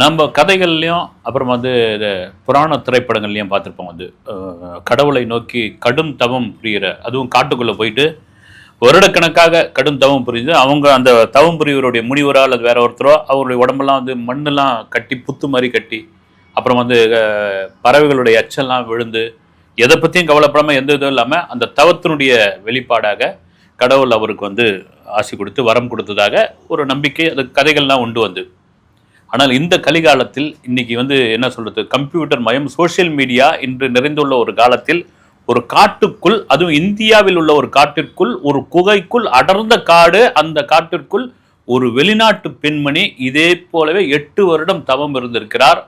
நம்ம கதைகள்லையும் அப்புறம் வந்து இது புராண திரைப்படங்கள்லையும் பார்த்துருப்போம். வந்து கடவுளை நோக்கி கடும் தவம் புரிகிற, அதுவும் காட்டுக்குள்ளே போயிட்டு வருடக்கணக்காக கடும் தவம் புரிஞ்சு அவங்க அந்த தவம் புரிவருடைய முனிவரோ அல்லது வேற ஒருத்தரோ அவருடைய உடம்பெல்லாம் வந்து மண்ணெல்லாம் கட்டி புத்து மாதிரி கட்டி, அப்புறம் வந்து பறவைகளுடைய எச்செல்லாம் விழுந்து எதை பற்றியும் கவலைப்படாமல் எந்த இதுவும் இல்லாமல் அந்த தவத்தினுடைய வெளிப்பாடாக கடவுள் அவருக்கு வந்து ஆசி கொடுத்து வரம் கொடுத்ததாக ஒரு நம்பிக்கை, அது கதைகள்லாம் உண்டு வந்து. ஆனால் இந்த கலிகாலத்தில் இன்னைக்கு வந்து என்ன சொல்றது, கம்ப்யூட்டர் மயம், சோசியல் மீடியா இன்று நிறைந்துள்ள ஒரு காலத்தில் ஒரு காட்டுக்குள், அதுவும் இந்தியாவில் உள்ள ஒரு காட்டிற்குள், ஒரு குகைக்குள், அடர்ந்த காடு, அந்த காட்டிற்குள் ஒரு வெளிநாட்டு பெண்மணி இதே போலவே 8 வருடம் தவம் இருந்திருக்கிறார்.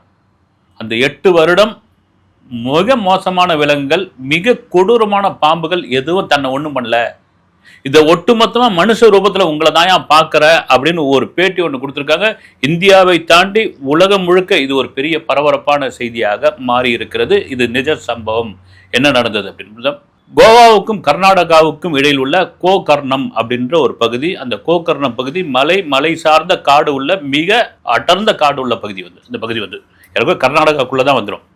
அந்த 8 வருடம் மிக மோசமான விலங்குகள், மிக கொடூரமான பாம்புகள் எதுவும் தன்னை ஒன்றும் பண்ணல, இதை ஒட்டுமொத்தமா மனுஷ ரூபத்துல உங்களை தான் பார்க்கிற அப்படின்னு ஒரு பேட்டி ஒன்று கொடுத்துருக்காங்க. இந்தியாவை தாண்டி உலகம் முழுக்க இது ஒரு பெரிய பரபரப்பான செய்தியாக மாறி இருக்கிறது. இது நிஜ சம்பவம். என்ன நடந்தது அப்படின்னு, கோவாவுக்கும் கர்நாடகாவுக்கும் இடையில் உள்ள கோகர்ணம் அப்படின்ற ஒரு பகுதி. அந்த கோகர்ணம் பகுதி மலை சார்ந்த காடு உள்ள மிக அடர்ந்த காடு உள்ள பகுதி வந்து. இந்த பகுதி வந்து எனக்கு கர்நாடகாக்குள்ளதான் வந்துடும்.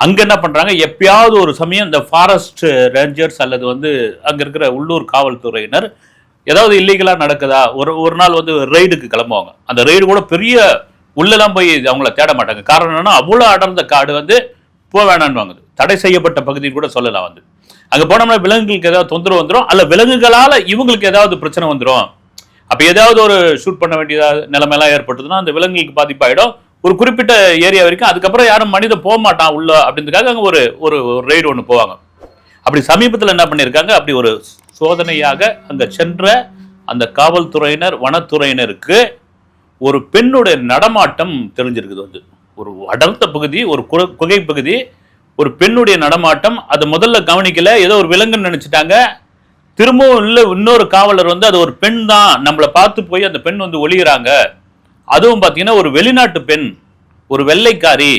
அங்க என்ன பண்றாங்க, எப்பயாவது ஒரு சமயம் இந்த ஃபாரஸ்ட் ரேஞ்சர்ஸ் அல்லது வந்து அங்க இருக்கிற உள்ளூர் காவல்துறையினர் ஏதாவது இல்லீகலா நடக்குதா, ஒரு நாள் வந்து ரெய்டுக்கு கிளம்புவாங்க. அந்த ரெய்டு கூட பெரிய உள்ளெல்லாம் போய் அவங்கள தேட மாட்டாங்க. காரணம் என்னன்னா அவ்வளோ அடர்ந்த காடு வந்து போக வேணான்னு தடை செய்யப்பட்ட பகுதின்னு கூட சொல்லலாம். வந்து அங்க போனோம்னா விலங்குகளுக்கு ஏதாவது தொந்தரவு வந்துடும், அல்ல விலங்குகளால இவங்களுக்கு ஏதாவது பிரச்சனை வந்துடும். அப்ப ஏதாவது ஒரு ஷூட் பண்ண வேண்டிய நிலைமையெல்லாம் ஏற்பட்டதுன்னா அந்த விலங்குகளுக்கு பாதிப்பாயிடும். ஒரு குறிப்பிட்ட ஏரியா வரைக்கும், அதுக்கப்புறம் யாரும் மனிதன் போக மாட்டான் உள்ள அப்படின்றதுக்காக அங்கே ஒரு ரெய்டு ஒன்று போவாங்க. அப்படி சமீபத்தில் என்ன பண்ணியிருக்காங்க, அப்படி ஒரு சோதனையாக அங்கே சென்ற அந்த காவல்துறையினர் வனத்துறையினருக்கு ஒரு பெண்ணுடைய நடமாட்டம் தெரிஞ்சிருக்குது. வந்து ஒரு அடர்ந்த பகுதி, ஒரு குகை பகுதி, ஒரு பெண்ணுடைய நடமாட்டம். அது முதல்ல கவனிக்கல, ஏதோ ஒரு விலங்குன்னு நினைச்சிட்டாங்க. திரும்பவும் இல்லை, இன்னொரு காவலர் வந்து அது ஒரு பெண் தான், நம்மளை பார்த்து போய் அந்த பெண் வந்து ஒளிகிறாங்க, அதுவும் பார்த்தீங்கன்னா ஒரு வெளிநாட்டு பெண், ஒரு வெள்ளைக்காரி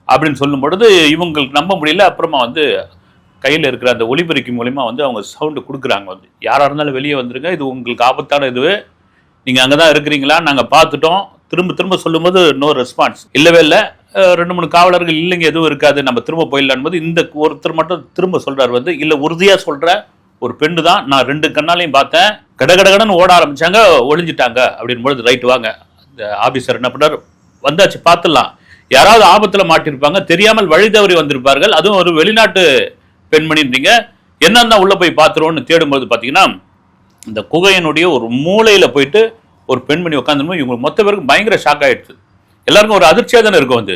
அப்படின்னு சொல்லும் பொழுது இவங்களுக்கு நம்ப முடியல. அப்புறமா வந்து கையில் இருக்கிற அந்த ஒலிபெருக்கி மூலிமா வந்து அவங்க சவுண்டு கொடுக்குறாங்க. வந்து யாராக இருந்தாலும் வெளியே வந்துருங்க, இது உங்களுக்கு ஆபத்தான இது, நீங்கள் அங்கே தான் இருக்கிறீங்களா, நாங்கள் பார்த்துட்டோம். திரும்ப சொல்லும்போது நோ ரெஸ்பான்ஸ், இல்லவே இல்லை. 2-3 காவலர்கள் இல்லைங்க எதுவும் இருக்காது, நம்ம திரும்ப போயிடலான் போது இந்த ஒருத்தர் மட்டும் திரும்ப சொல்றாரு, வந்து இல்லை உறுதியாக சொல்கிற ஒரு பெண்ணு தான், நான் 2 கண்ணாலையும் பார்த்தேன், கடகடன்னு ஓட ஆரம்பிச்சாங்க, ஒளிஞ்சிட்டாங்க அப்படின் பொழுது ரைட்டு வாங்க. ஆபீசர் என்ன பண்ணார், வந்தாச்சு பார்த்துடலாம், யாராவது ஆபத்துல மாட்டிருப்பாங்க, தெரியாமல் வழி தவறி வந்திருப்பார்கள், அதுவும் ஒரு வெளிநாட்டு பெண்மணின்றீங்க, என்னன்னா உள்ள போய் பார்த்துருவோம்னு தேடும்போது பார்த்தீங்கன்னா இந்த குகையினுடைய ஒரு மூலையில போயிட்டு ஒரு பெண்மணி உட்காந்துருமோ இவங்க மொத்த பேருக்கு பயங்கர ஷாக் ஆயிடுச்சு. எல்லாருக்கும் ஒரு அதிர்ச்சியாக தானே இருக்கும். வந்து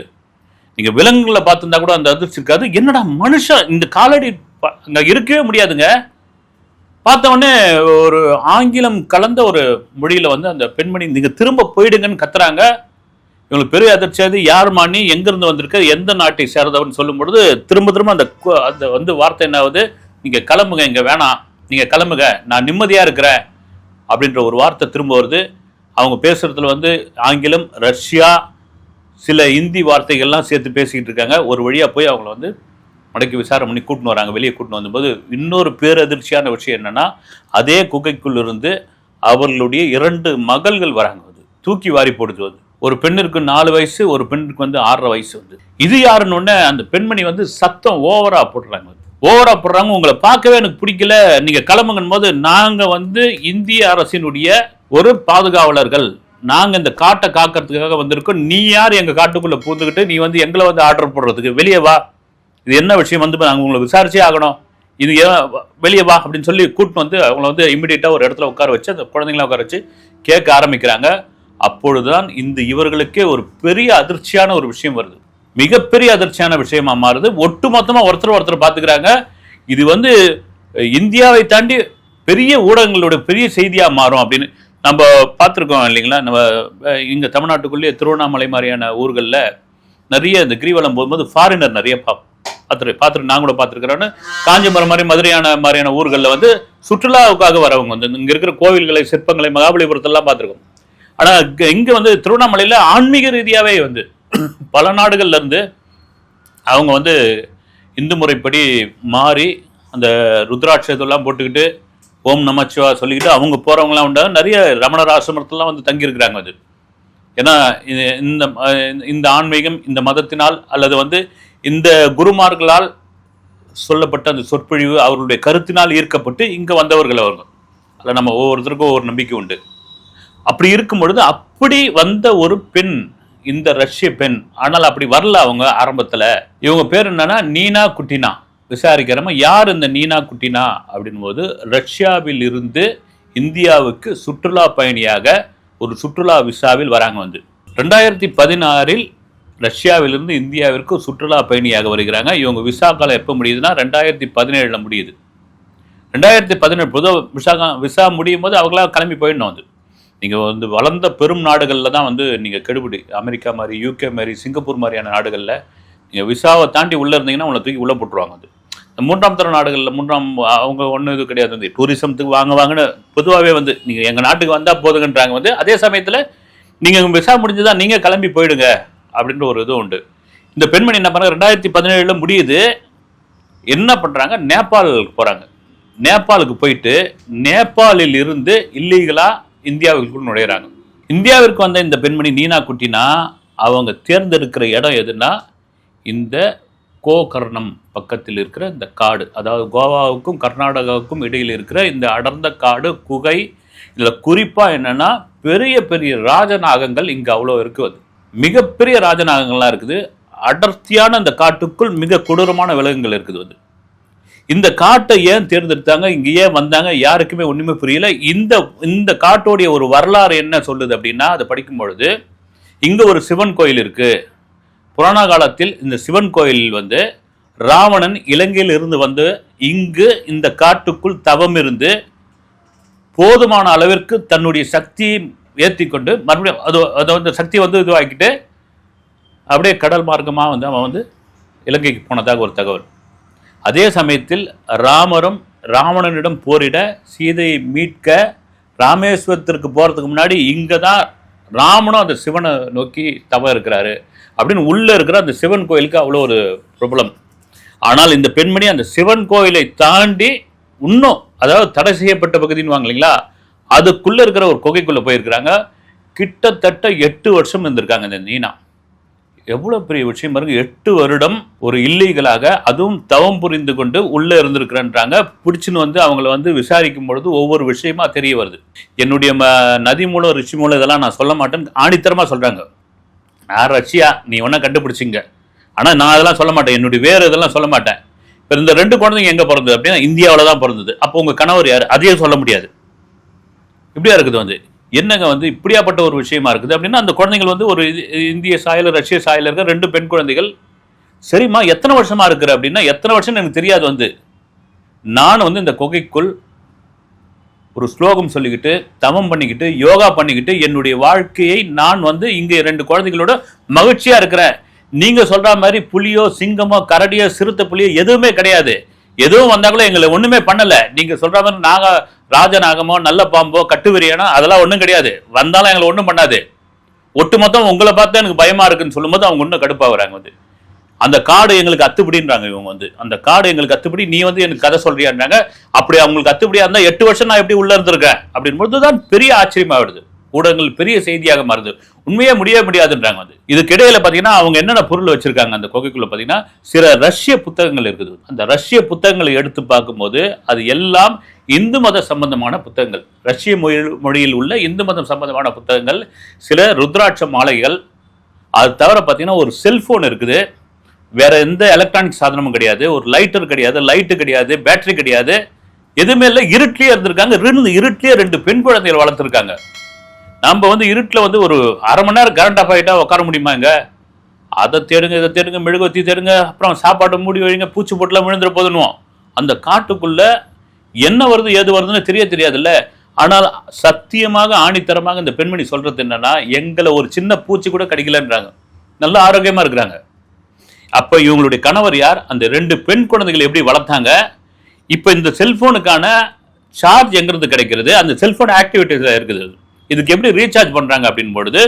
நீங்க விலங்குகளை பார்த்துருந்தா கூட அந்த அதிர்ச்சி இருக்காது. என்னடா மனுஷன் இந்த காலடி அங்க இருக்கவே முடியாதுங்க. பார்த்தவொடனே ஒரு ஆங்கிலம் கலந்த ஒரு மொழியில வந்து அந்த பெண்மணி நீங்க திரும்ப போயிடுங்கன்னு கத்துறாங்க. இவங்களுக்கு பெரிய அதிர்ச்சியாது, யார் மாணி, எங்கிருந்து வந்திருக்க, எந்த நாட்டை சேர்ந்தவன் சொல்லும் பொழுது திரும்ப அந்த வந்து வார்த்தை என்ன ஆகுது, நீங்க கிளம்புங்க, இங்க வேணாம், நீங்க கிளம்புங்க, நான் நிம்மதியா இருக்கிறேன் அப்படின்ற ஒரு வார்த்தை திரும்ப வருது. அவங்க பேசுறதுல வந்து ஆங்கிலம், ரஷ்யா, சில இந்தி வார்த்தைகள்லாம் சேர்த்து பேசிக்கிட்டு இருக்காங்க. ஒரு வழியா போய் அவங்கள வந்து மடக்கி விசாரணை பண்ணி கூட்டின்னு வராங்க. வெளியே கூட்டின்னு வந்தபோது இன்னொரு பேரதிர்ச்சியான விஷயம் என்னன்னா, அதே குகைக்குள் இருந்து அவர்களுடைய 2 மகள்கள் வராங்க. வந்து தூக்கி வாரி போடுது. வந்து ஒரு பெண்ணிற்கு 4 வயசு, ஒரு பெண்ணுக்கு வந்து 6.5 வயசு. வந்து இது யாருன்னு உடனே அந்த பெண்மணி வந்து சத்தம் ஓவரா போடுறாங்க. உங்களை பார்க்கவே எனக்கு பிடிக்கல, நீங்க கிளம்புங்கன்னு போது, நாங்க வந்து இந்திய அரசினுடைய ஒரு பாதுகாவலர்கள், நாங்க இந்த காட்டை காக்கிறதுக்காக வந்திருக்கோம், நீ யார் எங்க காட்டுக்குள்ள பூந்துக்கிட்டு நீ வந்து எங்களை வந்து ஆர்டர் போடுறதுக்கு, வெளியே வா, இது என்ன விஷயம் வந்து நாங்கள் உங்களை விசாரிச்சே ஆகணும், இது வெளியே வா அப்படின்னு சொல்லி கூட்டின்னு வந்து அவங்கள வந்து இம்மிடியட்டாக ஒரு இடத்துல உட்கார வச்சு அந்த குழந்தைங்கள உட்கார வச்சு கேட்க ஆரம்பிக்கிறாங்க. அப்பொழுதுதான் இவர்களுக்கே ஒரு பெரிய அதிர்ச்சியான ஒரு விஷயம் வருது. மிகப்பெரிய அதிர்ச்சியான விஷயமா மாறுது. ஒட்டுமொத்தமாக ஒருத்தர் பார்த்துக்கிறாங்க. இது வந்து இந்தியாவை தாண்டி பெரிய ஊடகங்களோட பெரிய செய்தியாக மாறும் அப்படின்னு நம்ம பார்த்துருக்கோம் இல்லைங்களா. நம்ம இங்கே தமிழ்நாட்டுக்குள்ளேயே திருவண்ணாமலை மாதிரியான ஊர்களில் நிறைய இந்த கிரிவலம் போகும்போது ஃபாரினர் நிறைய பார்த்துட்டு நான் கூட பார்த்துருக்கிறேன்னு, காஞ்சிபுரம் மாதிரி மாதிரியான ஊர்களில் வந்து சுற்றுலாவுக்காக வரவங்க வந்து இங்கே இருக்கிற கோவில்களை, சிற்பங்களை, மகாபலிபுரத்தெல்லாம் பார்த்துருக்கோம். ஆனால் இங்கே வந்து திருவண்ணாமலையில் ஆன்மீக ரீதியாகவே வந்து பல நாடுகள்ல இருந்து அவங்க வந்து இந்து முறைப்படி மாறி அந்த ருத்ராட்சத்தெல்லாம் போட்டுக்கிட்டு ஓம் நமச்சிவா சொல்லிக்கிட்டு அவங்க போகிறவங்களாம் உண்டாக நிறைய ரமணர் ஆசிரமத்திலாம் வந்து தங்கியிருக்கிறாங்க. அது ஏன்னா இந்த இந்த ஆன்மீகம் இந்த மதத்தினால் அல்லது வந்து இந்த குருமார்களால் சொல்லப்பட்ட அந்த சொற்பொழிவு அவர்களுடைய கருத்தினால் ஈர்க்கப்பட்டு இங்கே வந்தவர்கள் அவர்கள். அதில் நம்ம ஒவ்வொருத்தருக்கும் ஒவ்வொரு நம்பிக்கை உண்டு. அப்படி இருக்கும் பொழுது அப்படி வந்த ஒரு பெண், இந்த ரஷ்ய பெண். ஆனால் அப்படி வரல அவங்க ஆரம்பத்தில். இவங்க பேர் என்னன்னா நீனா குட்டினா. விசாரிக்கிறோமா யார் இந்த நீனா குட்டினா அப்படின் போது, ரஷ்யாவில் இருந்து இந்தியாவுக்கு சுற்றுலா பயணியாக ஒரு சுற்றுலா விசாவில் வராங்க. வந்து 2016 ரஷ்யாவிலிருந்து இந்தியாவிற்கு சுற்றுலா பயணியாக வருகிறாங்க. இவங்க விசா காலம் எப்போ முடியுதுன்னா 2017 முடியுது. 2017 பொதுவாக விசா முடியும் போது அவங்களா கிளம்பி போயிடணும். வந்து நீங்கள் வந்து வளர்ந்த பெரும் நாடுகளில் தான் வந்து நீங்கள் கெடுபிடி, அமெரிக்கா மாதிரி, யூகே மாதிரி, சிங்கப்பூர் மாதிரியான நாடுகளில் நீங்கள் விசாவை தாண்டி உள்ளே இருந்தீங்கன்னா உங்களை தூக்கி உள்ளே போட்டுருவாங்க. வந்து மூன்றாம் தர நாடுகளில் அவங்க ஒன்றும் இது கிடையாது. வந்து டூரிசத்துக்கு வாங்கன்னு பொதுவாகவே வந்து நீங்கள் எங்கள் நாட்டுக்கு வந்தால் போதுங்கன்றாங்க. வந்து அதே சமயத்தில் நீங்கள் விசா முடிஞ்சுதான் நீங்கள் கிளம்பி போயிடுங்க அப்படின்ற ஒரு இது உண்டு. இந்த பெண்மணி என்ன பண்ணுறாங்க, 2017 முடியுது. என்ன பண்ணுறாங்க, நேபாளுக்கு போகிறாங்க. நேபாளுக்கு போயிட்டு நேபாளில் இருந்து இல்லீகலாக இந்தியாவுக்குள் நுழையிறாங்க. இந்தியாவிற்கு வந்த இந்த பெண்மணி நீனா குட்டினா அவங்க தேர்ந்தெடுக்கிற இடம் எதுனா இந்த கோகர்ணம் பக்கத்தில் இருக்கிற இந்த காடு, அதாவது கோவாவுக்கும் கர்நாடகாவுக்கும் இடையில் இருக்கிற இந்த அடர்ந்த காடு குகை. இதில் குறிப்பாக என்னென்னா பெரிய பெரிய ராஜநாகங்கள் இங்கே அவ்வளோ இருக்குது. மிகப்பெரிய ராஜநாகங்கள்லாம் இருக்குது. அடர்த்தியான அந்த காட்டுக்குள் மிக கொடூரமான விலங்குகள் இருக்குது. வந்து இந்த காட்டை ஏன் தேர்ந்தெடுத்தாங்க, இங்கே ஏன் வந்தாங்க, யாருக்குமே ஒன்றுமே புரியல. இந்த காட்டோடைய ஒரு வரலாறு என்ன சொல்லுது அப்படின்னா, அதை படிக்கும் பொழுது இங்கே ஒரு சிவன் கோயில் இருக்குது. புராண காலத்தில் இந்த சிவன் கோயில் வந்து ராவணன் இலங்கையில் இருந்து வந்து இங்கு இந்த காட்டுக்குள் தவம் இருந்து போதுமான அளவிற்கு தன்னுடைய சக்தியை ஏற்றி கொண்டு மறுபடியும் அதை வந்து சக்தியை வந்து இதுவாக்கிட்டு அப்படியே கடல் மார்க்கமாக வந்து அவன் வந்து இலங்கைக்கு போனதாக ஒரு தகவல். அதே சமயத்தில் ராமரும் ராவணனிடம் போரிட சீதையை மீட்க ராமேஸ்வரத்திற்கு போகிறதுக்கு முன்னாடி இங்கே தான் ராமனும் அந்த சிவனை நோக்கி தவம் இருக்கிறாரு அப்படின்னு உள்ளே இருக்கிற அந்த சிவன் கோயிலுக்கு அவ்வளோ ஒரு பிரபலம். ஆனால் இந்த பெண்மணி அந்த சிவன் கோயிலை தாண்டி இன்னும், அதாவது தடை செய்யப்பட்ட பகுதின்னு வாங்க இல்லைங்களா, அதுக்குள்ளே இருக்கிற ஒரு குகைக்குள்ளே போயிருக்கிறாங்க. கிட்டத்தட்ட 8 வருஷம் இருந்திருக்காங்க இந்த நீனா. எவ்வளோ பெரிய விஷயம் பாருங்க. 8 வருடம் ஒரு இல்லீகலாக, அதுவும் தவம் புரிந்து கொண்டு உள்ளே இருந்திருக்கிறேன்றாங்க. பிடிச்சின்னு வந்து அவங்கள வந்து விசாரிக்கும் பொழுது ஒவ்வொரு விஷயமா தெரிய வருது. என்னுடைய நதி மூலம் ரிஷி மூலம் இதெல்லாம் நான் சொல்ல மாட்டேன்னு ஆணித்தரமாக சொல்கிறாங்க. நான் ரஷ்யா, நீ ஒன்றா கண்டுபிடிச்சிங்க, ஆனால் நான் அதெல்லாம் சொல்ல மாட்டேன், என்னுடைய வேறு இதெல்லாம் சொல்ல மாட்டேன். இப்போ இந்த 2 குழந்தைங்க எங்கே பிறந்தது அப்படின்னா இந்தியாவில் தான் பிறந்தது. அப்போ உங்கள் கணவர் யார், அதையும் சொல்ல முடியாது. இப்படியா இருக்குது. வந்து என்னங்க வந்து இப்படியாப்பட்ட ஒரு விஷயமா இருக்குது அப்படின்னா, அந்த குழந்தைகள் வந்து ஒரு இந்திய சாயல் ரஷ்ய சாயல் இருக்கிற 2 பெண் குழந்தைகள். சரிம்மா எத்தனை வருஷமா இருக்கிற அப்படின்னா, எத்தனை வருஷம் எனக்கு தெரியாது. வந்து நான் வந்து இந்த குகைக்குள் ஒரு ஸ்லோகம் சொல்லிக்கிட்டு தவம் பண்ணிக்கிட்டு யோகா பண்ணிக்கிட்டு என்னுடைய வாழ்க்கையை நான் வந்து இங்கே 2 குழந்தைகளோட மகிழ்ச்சியா இருக்கிறேன். நீங்க சொல்ற மாதிரி புலியோ சிங்கமோ கரடியோ சிறுத்தை புலியோ எதுவுமே கிடையாது. எதுவும் வந்தாங்களோ எங்களை ஒண்ணுமே பண்ணல. நீங்க சொல்ற மாதிரி ராஜநாகமோ நல்ல பாம்போ கட்டுவிரியானோ அதெல்லாம் ஒன்றும் கிடையாது. வந்தாலும் எங்களை ஒன்றும் பண்ணாது. ஒட்டுமொத்தம் உங்களை பார்த்தா எனக்கு பயமா இருக்குன்னு சொல்லும்போது அவங்க இன்னும் கடுப்பாகிறாங்க. வந்து அந்த காடு எங்களுக்கு அத்துப்படின்றாங்க இவங்க. வந்து அந்த காடு எங்களுக்கு அத்துப்படி, நீ வந்து எனக்கு கதை சொல்றியான்றாங்க. அப்படி அவங்களுக்கு அத்துப்படியா இருந்தால் 8 வருஷம் நான் எப்படி உள்ள இருந்திருக்கேன் அப்படின்போது தான் பெரிய ஆச்சரியமாகிடுது. ஊடகங்கள் பெரிய செய்தியாக மாறுது. உண்மையே முடியாதுன்றாங்க. வந்து இதுக்கு இடையில பார்த்தீங்கன்னா அவங்க என்னென்ன பொருள் வச்சிருக்காங்க அந்த குகைக்குள்ள பார்த்தீங்கன்னா, சில ரஷ்ய புத்தகங்கள் இருக்குது. அந்த ரஷ்ய புத்தகங்களை எடுத்து பார்க்கும்போது அது எல்லாம் இந்து மத சம்பந்தமான புத்தகங்கள். ரஷ்ய மொழியில் உள்ள இந்து மதம் சம்பந்தமான புத்தகங்கள், சில ருத்ராட்ச மாலைகள். அது தவிர பார்த்தீங்கன்னா ஒரு செல்போன் இருக்குது. வேற எந்த எலக்ட்ரானிக் சாதனமும் கிடையாது. ஒரு லைட்டர் கிடையாது, லைட்டு கிடையாது, பேட்டரி கிடையாது, எதுவுமே இல்லை. இருட்டிலே இருந்திருக்காங்க. இருட்டிலே 2 பெண் குழந்தைகள் வளர்த்துருக்காங்க. நம்ம வந்து இருட்டில் வந்து ஒரு அரை மணி நேரம் கரண்ட் ஆஃப் ஆகிட்டா உட்கார முடியுமாங்க? அதை தேடுங்க, இதை தேடுங்க, மெழுகுவத்தி தேடுங்க, அப்புறம் சாப்பாட்டை மூடி வைங்க, பூச்சி போட்டுலாம் விழுந்துட போதுன்னுவோம். அந்த காட்டுக்குள்ள என்ன வருது ஏது வருதுன்னு தெரியாதுல்ல. ஆனால் சத்தியமாக ஆணித்தரமாக இந்த பெண்மணி சொல்றது என்னன்னா, எங்களை ஒரு சின்ன பூச்சி கூட கிடைக்கலன்றாங்க. நல்ல ஆரோக்கியமா இருக்கிறாங்க. அப்ப இவங்களுடைய கணவர் யார், அந்த 2 பெண் குழந்தைகளை எப்படி வளர்த்தாங்க, இப்ப இந்த செல்போனுக்கான சார்ஜ் எங்கிருந்து கிடைக்கிறது, அந்த செல்போன் ஆக்டிவிட்டிஸ் இருக்குது, இதுக்கு எப்படி ரீசார்ஜ் பண்றாங்க அப்படின்னு பொழுது,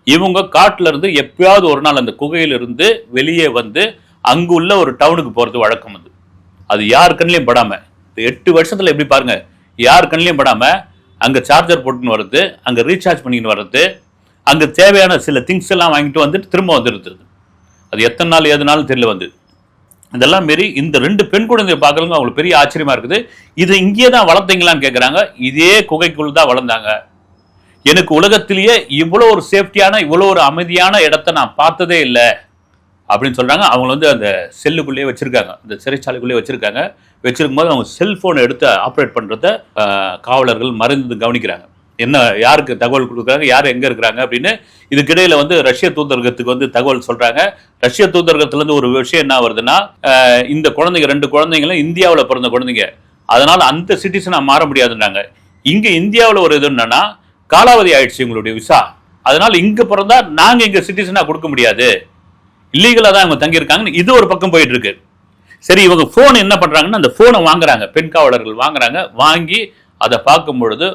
இவங்க காட்டுல இருந்து எப்பயாவது ஒரு நாள் அந்த குகையிலிருந்து வெளியே வந்து அங்கு உள்ள ஒரு டவுனுக்கு போறது வழக்கம். அது யார் கண்ணிலையும் படாம, 8 வருஷத்துல எப்படி பாருங்க, யார் கண்ணிலையும் படாம அங்க சார்ஜர் போட்டுன்னு வர்றது, அங்க ரீசார்ஜ் பண்ணின்னு வர்றது, அங்கே தேவையான சில திங்ஸ் எல்லாம் வாங்கிட்டு வந்துட்டு திரும்ப வந்துடுது. அது எத்தனை நாள் எதுனாலும் தெரியல வந்து. இதெல்லாம் மாரி இந்த 2 பெண் குழந்தைய பார்க்கறவங்க அவங்களுக்கு பெரிய ஆச்சரியமா இருக்குது. இது இங்கே தான் வளர்த்தீங்களான்னு கேட்குறாங்க. இதே குகைக்குள் தான் வளர்ந்தாங்க. எனக்கு உலகத்திலேயே இவ்வளோ ஒரு சேஃப்டியான, இவ்வளோ ஒரு அமைதியான இடத்த நான் பார்த்ததே இல்லை அப்படின்னு சொல்கிறாங்க. அவங்க வந்து அந்த செல்லுக்குள்ளேயே வச்சுருக்காங்க, அந்த சிறைச்சாலைக்குள்ளேயே வச்சுருக்காங்க. வச்சிருக்கும் போது அவங்க செல்ஃபோனை எடுத்து ஆப்ரேட் பண்ணுறத காவலர்கள் மறைந்து கவனிக்கிறாங்க. என்ன, யாருக்கு தகவல் கொடுக்குறாங்க, யார் எங்கே இருக்கிறாங்க அப்படின்னு. இதுக்கிடையில் வந்து ரஷ்ய தூதரகத்துக்கு வந்து தகவல் சொல்கிறாங்க. ரஷ்ய தூதரகத்துலேருந்து ஒரு விஷயம் என்ன வருதுன்னா, இந்த குழந்தைங்க 2 குழந்தைங்களும் இந்தியாவில் பிறந்த குழந்தைங்க, அதனால் அந்த சிட்டிசனாக மாற முடியாதுன்றாங்க. இங்கே இந்தியாவில் ஒரு இது என்னன்னா, காலாவதி ஆயிடுச்சு உங்களுடைய விசா, அதனால் இங்கே பிறந்தா நாங்கள் இங்கே சிட்டிசனாக கொடுக்க முடியாது, இல்லீகலாக தான் இவங்க தங்கியிருக்காங்கன்னு இது ஒரு பக்கம் போயிட்டு இருக்கு. சரி, இவங்க ஃபோன் என்ன பண்ணுறாங்கன்னா, அந்த ஃபோனை வாங்குறாங்க, பெண் காவலர்கள் வாங்குறாங்க. வாங்கி அதை பார்க்கும் பொழுது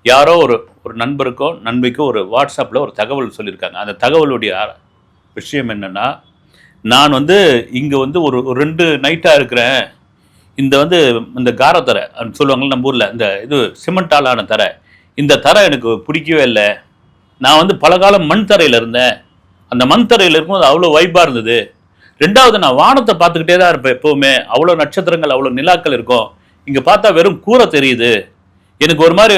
யாரோ ஒரு நண்பருக்கோ நண்பிக்கோ ஒரு வாட்ஸ்அப்பில் ஒரு தகவல் சொல்லியிருக்காங்க. அந்த தகவலுடைய விஷயம் என்னென்னா, நான் வந்து இங்கே வந்து ஒரு 2 நைட்டாக இருக்கிறேன். இந்த வந்து இந்த காரத்தரை சொல்லுவாங்கள்ல நம்ம ஊரில், இந்த இது சிமெண்டாலான தரை, இந்த தரை எனக்கு பிடிக்கவே இல்லை. நான் வந்து பல காலம் மண் தரையில் இருந்தேன். அந்த மண் தரையில் இருக்கும்போது அவ்வளோ வைப்பாக இருந்தது. 2வது, நான் வானத்தை பார்த்துக்கிட்டே தான் இருப்பேன் எப்போவுமே. அவ்வளோ நட்சத்திரங்கள், அவ்வளோ நிலாக்கள் இருக்கும். இங்கே பார்த்தா வெறும் கூரை தெரியுது. எனக்கு ஒரு மாதிரி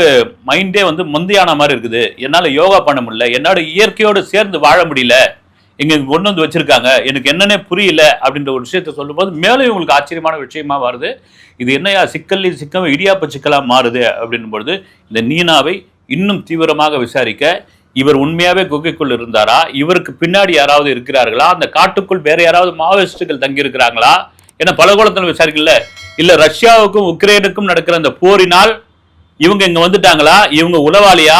மைண்டே வந்து மந்தியான மாதிரி இருக்குது. என்னால் யோகா பண்ண முடியல, என்னால் இயற்கையோடு சேர்ந்து வாழ முடியல. இங்கே கொண்டு வந்து வச்சுருக்காங்க, எனக்கு என்னன்னே புரியல அப்படின்ற ஒரு விஷயத்த சொல்லும்போது மேலும் இவங்களுக்கு ஆச்சரியமான விஷயமா வருது. இது என்னையா சிக்கல் சிக்கம் இடியாப்ப சிக்கலாக மாறுது அப்படின்னும் பொழுது இந்த நீனாவை இன்னும் தீவிரமாக விசாரிக்க, இவர் உண்மையாகவே குகைக்குள் இருந்தாரா, இவருக்கு பின்னாடி யாராவது இருக்கிறார்களா, அந்த காட்டுக்குள் வேற யாராவது மாவோயிஸ்டுகள் தங்கி இருக்கிறாங்களா, ஏன்னா பல கோணத்தில் விசாரிக்கல. இல்லை ரஷ்யாவுக்கும் உக்ரைனுக்கும் நடக்கிற அந்த போரினால் இவங்க இங்கே வந்துட்டாங்களா, இவங்க உளவாளியா,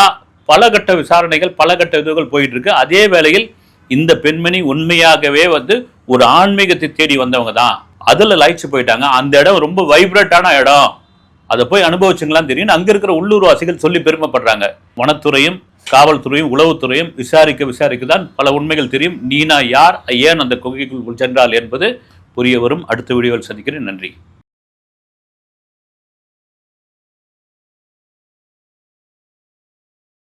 பல கட்ட விசாரணைகள், பல கட்ட இதுகள் போயிட்டு இருக்கு. அதே வேளையில் இந்த பெண்மணி உண்மையாகவே வந்து ஒரு ஆன்மீகத்தை தேடி வந்தவங்க தான், அதில் லைச்சு போயிட்டாங்க. அந்த இடம் ரொம்ப வைப்ரண்டான இடம், அதை போய் அனுபவிச்சுங்களான்னு தெரியும். அங்கே இருக்கிற உள்ளூர்வாசிகள் சொல்லி பெருமைப்படுறாங்க. வனத்துறையும் காவல்துறையும் உளவுத்துறையும் விசாரிக்க தான் பல உண்மைகள் தெரியும். நீனா யார், ஏன் அந்த குகைக்குள் சென்றால் என்பது புரிய வரும். அடுத்த வீடியோவில் சந்திக்கிறேன். நன்றி.